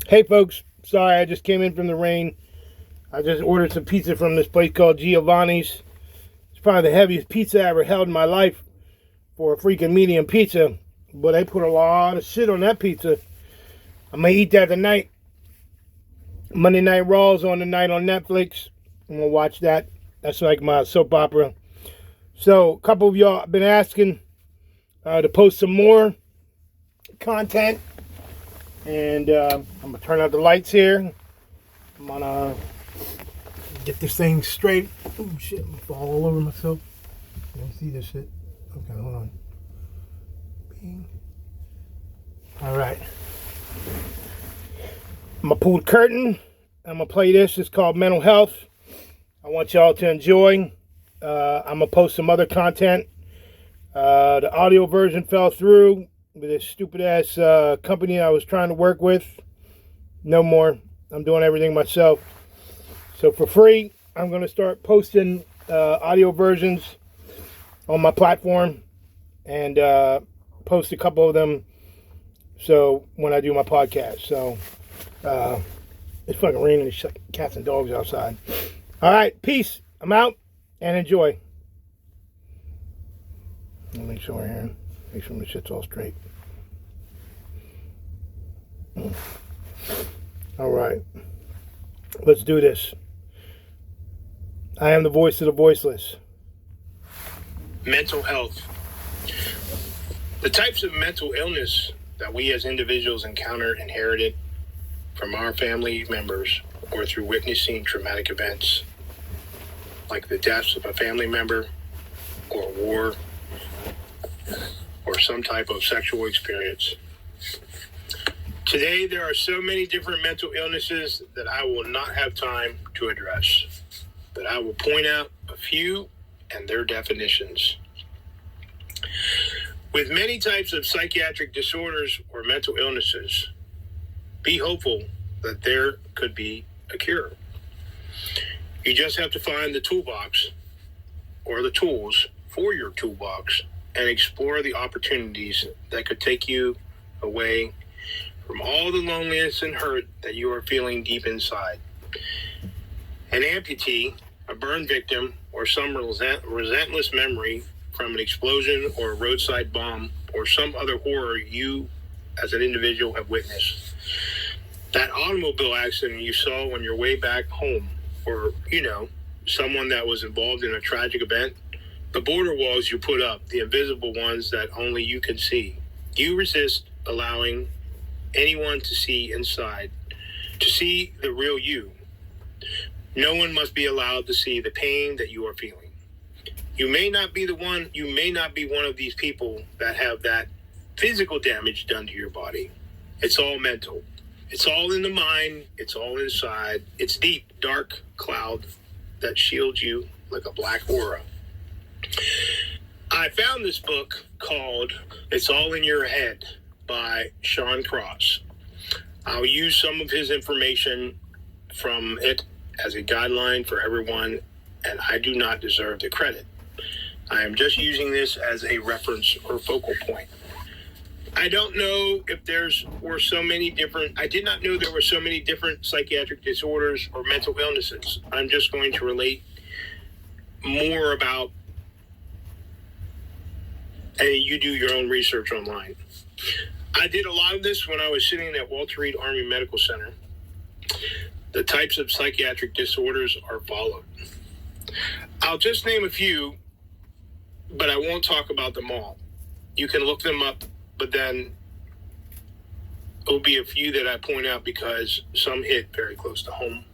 Hey folks, sorry I just came in from the rain. I just ordered some pizza from this place called Giovanni's. It's probably the heaviest pizza I ever held in my life for a freaking medium pizza. But they put a lot of shit on that pizza. I'm gonna eat that tonight. Monday Night Raw's on tonight on Netflix. I'm gonna watch that. That's like my soap opera. So a couple of y'all have been asking to post some more content. And I'm gonna turn out the lights here. I'm gonna get this thing straight. Oh shit, I'm gonna fall all over myself. You don't see this shit. Okay, hold on. Bing. Alright. I'm gonna pull the curtain. I'm gonna play this. It's called Mental Health. I want y'all to enjoy. I'm gonna post some other content. The audio version fell through with this stupid ass company I was trying to work with. No more. I'm doing everything myself. So for free, I'm going to start posting audio versions on my platform and post a couple of them so when I do my podcast. So it's fucking raining. There's cats and dogs outside. All right, peace. I'm out and enjoy. Let me make sure we're here. Make sure the shit's all straight. All right. Let's do this. I am the voice of the voiceless. Mental health. The types of mental illness that we as individuals encounter inherited from our family members or through witnessing traumatic events like the deaths of a family member or war or some type of sexual experience. Today, there are so many different mental illnesses that I will not have time to address, but I will point out a few and their definitions. With many types of psychiatric disorders or mental illnesses, be hopeful that there could be a cure. You just have to find the toolbox or the tools for your toolbox and explore the opportunities that could take you away from all the loneliness and hurt that you are feeling deep inside. An amputee, a burn victim, or some relentless memory from an explosion or a roadside bomb or some other horror you as an individual have witnessed. That automobile accident you saw on your way back home, or, someone that was involved in a tragic event. The border walls you put up, the invisible ones that only you can see. You resist allowing anyone to see inside, to see the real you. No one must be allowed to see the pain that you are feeling. You may not be one of these people that have that physical damage done to your body. It's all mental. It's all in the mind. It's all inside. It's deep, dark cloud that shields you like a black aura. I found this book called It's All in Your Head by Sean Cross. I'll use some of his information from it as a guideline for everyone, and I do not deserve the credit. I am just using this as a reference or focal point. I don't know if I did not know there were so many different psychiatric disorders or mental illnesses. I'm just going to relate more about, and you do your own research online. I did a lot of this when I was sitting at Walter Reed Army Medical Center. The types of psychiatric disorders are followed. I'll just name a few, but I won't talk about them all. You can look them up, but then it'll be a few that I point out because some hit very close to home.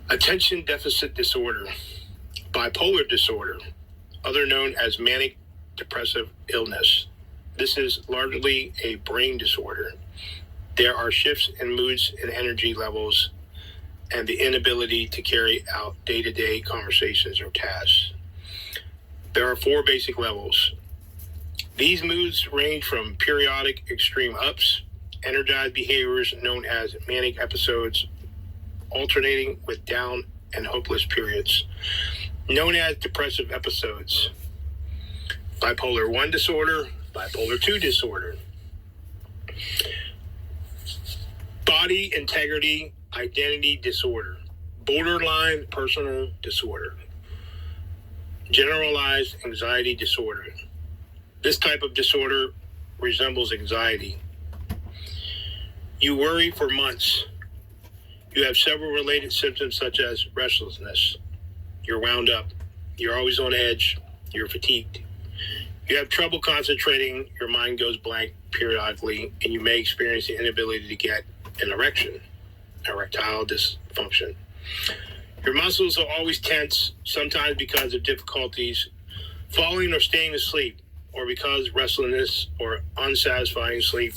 Attention deficit disorder, bipolar disorder, other known as manic depressive illness. This is largely a brain disorder. There are shifts in moods and energy levels and the inability to carry out day-to-day conversations or tasks. There are 4 basic levels. These moods range from periodic extreme ups, energized behaviors known as manic episodes, alternating with down and hopeless periods, known as depressive episodes. Bipolar 1 disorder, bipolar 2 disorder. Body integrity identity disorder, borderline personal disorder, generalized anxiety disorder. This type of disorder resembles anxiety. You worry for months. You have several related symptoms such as restlessness. You're wound up. You're always on edge. You're fatigued. You have trouble concentrating. Your mind goes blank periodically, and you may experience the inability to get an erection, erectile dysfunction. Your muscles are always tense, sometimes because of difficulties falling or staying asleep, or because restlessness or unsatisfying sleep,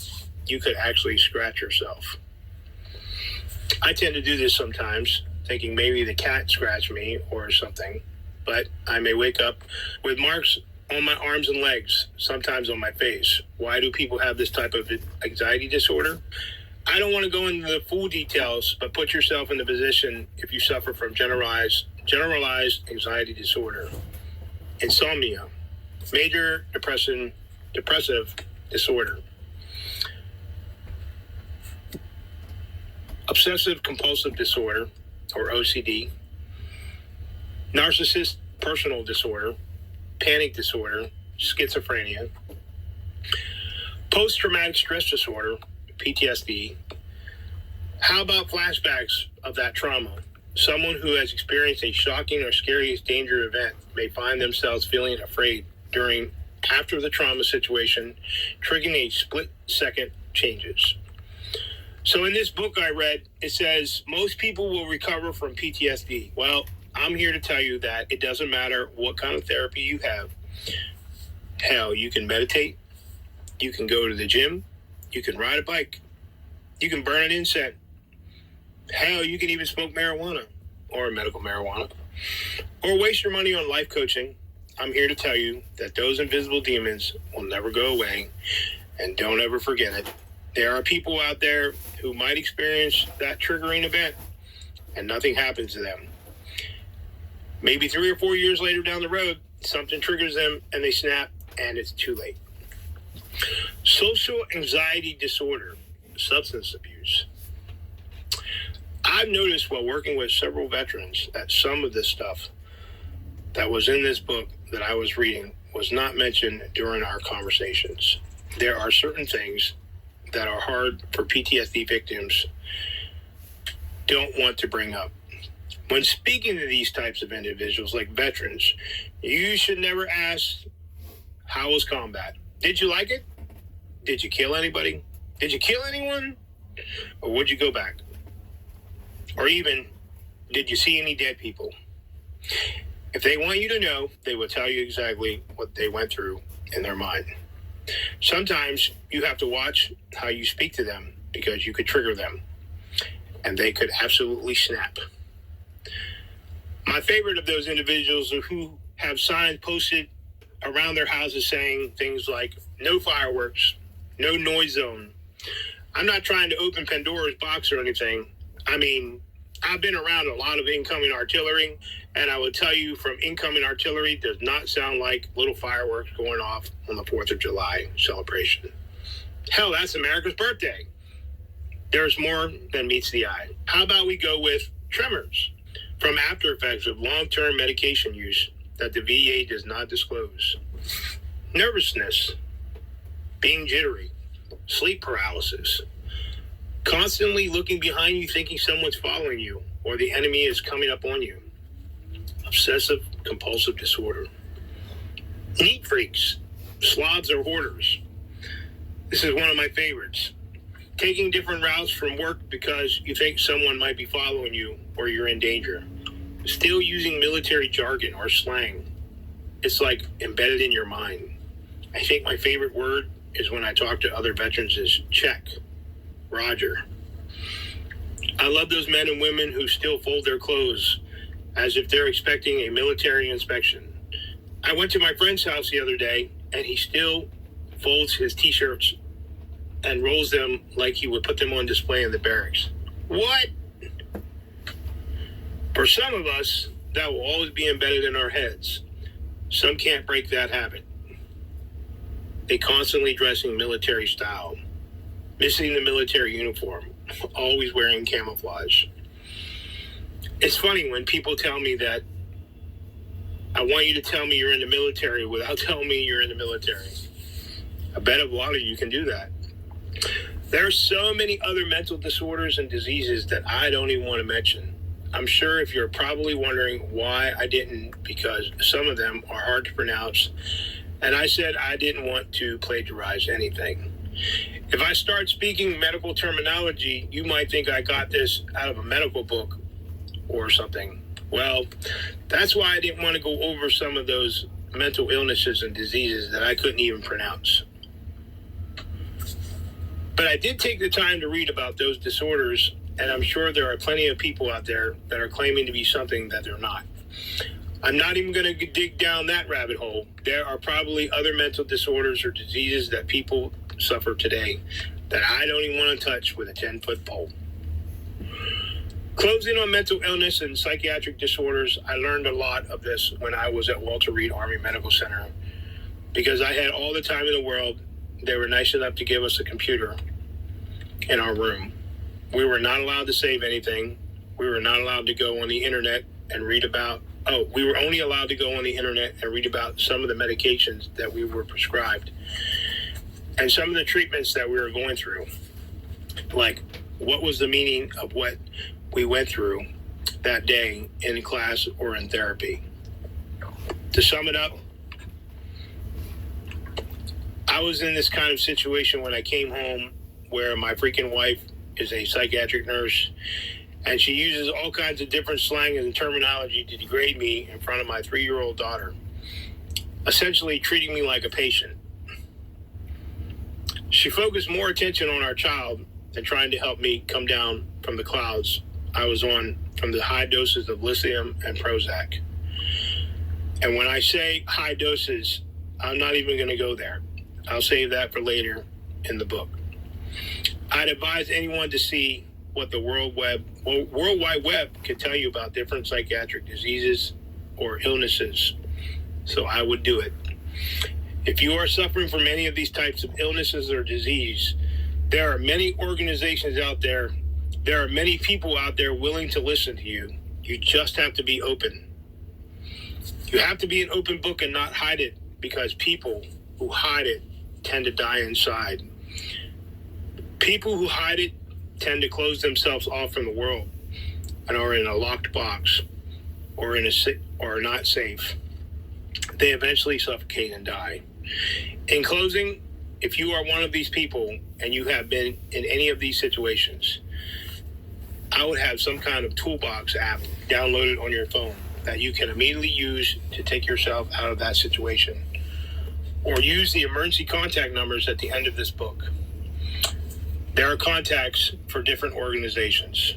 you could actually scratch yourself. I tend to do this sometimes, thinking maybe the cat scratched me or something, but I may wake up with marks on my arms and legs, sometimes on my face. Why do people have this type of anxiety disorder? I don't want to go into the full details, but put yourself in the position if you suffer from generalized anxiety disorder, insomnia, major depressive disorder, obsessive compulsive disorder, or OCD, narcissist personal disorder, panic disorder, schizophrenia, post-traumatic stress disorder, PTSD. How about flashbacks of that trauma? Someone who has experienced a shocking or scary danger event may find themselves feeling afraid after the trauma situation, triggering a split-second changes. So in this book I read, it says most people will recover from PTSD. Well, I'm here to tell you that it doesn't matter what kind of therapy you have. Hell, you can meditate, you can go to the gym, you can ride a bike, you can burn an incense. Hell, you can even smoke marijuana or medical marijuana or waste your money on life coaching. I'm here to tell you that those invisible demons will never go away, and don't ever forget it. There are people out there who might experience that triggering event and nothing happens to them. Maybe 3 or 4 years later down the road, something triggers them and they snap and it's too late. Social anxiety disorder, substance abuse. I've noticed while working with several veterans that some of this stuff that was in this book that I was reading was not mentioned during our conversations. There are certain things that are hard for PTSD victims don't want to bring up. When speaking to these types of individuals, like veterans, you should never ask, how was combat? Did you like it? Did you kill anybody? Did you kill anyone? Or would you go back? Or even, did you see any dead people? If they want you to know, they will tell you exactly what they went through in their mind. Sometimes you have to watch how you speak to them because you could trigger them and they could absolutely snap. My favorite of those individuals are who have signs posted around their houses saying things like, no fireworks, no noise zone. I'm not trying to open Pandora's box or anything. I mean, I've been around a lot of incoming artillery, and I would tell you from incoming artillery does not sound like little fireworks going off on the 4th of July celebration. Hell, that's America's birthday. There's more than meets the eye. How about we go with tremors from after effects of long-term medication use that the VA does not disclose? Nervousness, being jittery, sleep paralysis, constantly looking behind you thinking someone's following you or the enemy is coming up on you. Obsessive compulsive disorder. Neat freaks, slobs or hoarders. This is one of my favorites. Taking different routes from work because you think someone might be following you or you're in danger. Still using military jargon or slang. It's like embedded in your mind. I think my favorite word is when I talk to other veterans is check. Roger. I love those men and women who still fold their clothes as if they're expecting a military inspection. I went to my friend's house the other day and he still folds his t-shirts and rolls them like he would put them on display in the barracks. What? For some of us, that will always be embedded in our heads. Some can't break that habit. They constantly dressing military style, missing the military uniform, always wearing camouflage. It's funny when people tell me that I want you to tell me you're in the military without telling me you're in the military. I bet a lot of you can do that. There are so many other mental disorders and diseases that I don't even want to mention. I'm sure if you're probably wondering why I didn't, because some of them are hard to pronounce, and I said I didn't want to plagiarize anything. If I start speaking medical terminology, you might think I got this out of a medical book or something. Well, that's why I didn't want to go over some of those mental illnesses and diseases that I couldn't even pronounce. But I did take the time to read about those disorders, and I'm sure there are plenty of people out there that are claiming to be something that they're not. I'm not even going to dig down that rabbit hole. There are probably other mental disorders or diseases that people suffer today that I don't even want to touch with a 10-foot pole. Closing on mental illness and psychiatric disorders, I learned a lot of this when I was at Walter Reed Army Medical Center. Because I had all the time in the world, they were nice enough to give us a computer in our room. We were not allowed to save anything. We were not allowed to go on the internet and read about, we were only allowed to go on the internet and read about some of the medications that we were prescribed and some of the treatments that we were going through. Like, what was the meaning of what we went through that day in class or in therapy? To sum it up, I was in this kind of situation when I came home where my freaking wife is a psychiatric nurse, and she uses all kinds of different slang and terminology to degrade me in front of my 3-year-old daughter, essentially treating me like a patient. She focused more attention on our child than trying to help me come down from the clouds I was on from the high doses of lithium and Prozac. And when I say high doses, I'm not even going to go there. I'll save that for later in the book. I'd advise anyone to see what the World Wide Web can tell you about different psychiatric diseases or illnesses. So I would do it. If you are suffering from any of these types of illnesses or disease, there are many organizations out there. There are many people out there willing to listen to you. You just have to be open. You have to be an open book and not hide it, because people who hide it tend to die inside. People who hide it tend to close themselves off from the world and are in a locked box or or not safe. They eventually suffocate and die. In closing, if you are one of these people and you have been in any of these situations, I would have some kind of toolbox app downloaded on your phone that you can immediately use to take yourself out of that situation. Or use the emergency contact numbers at the end of this book. There are contacts for different organizations.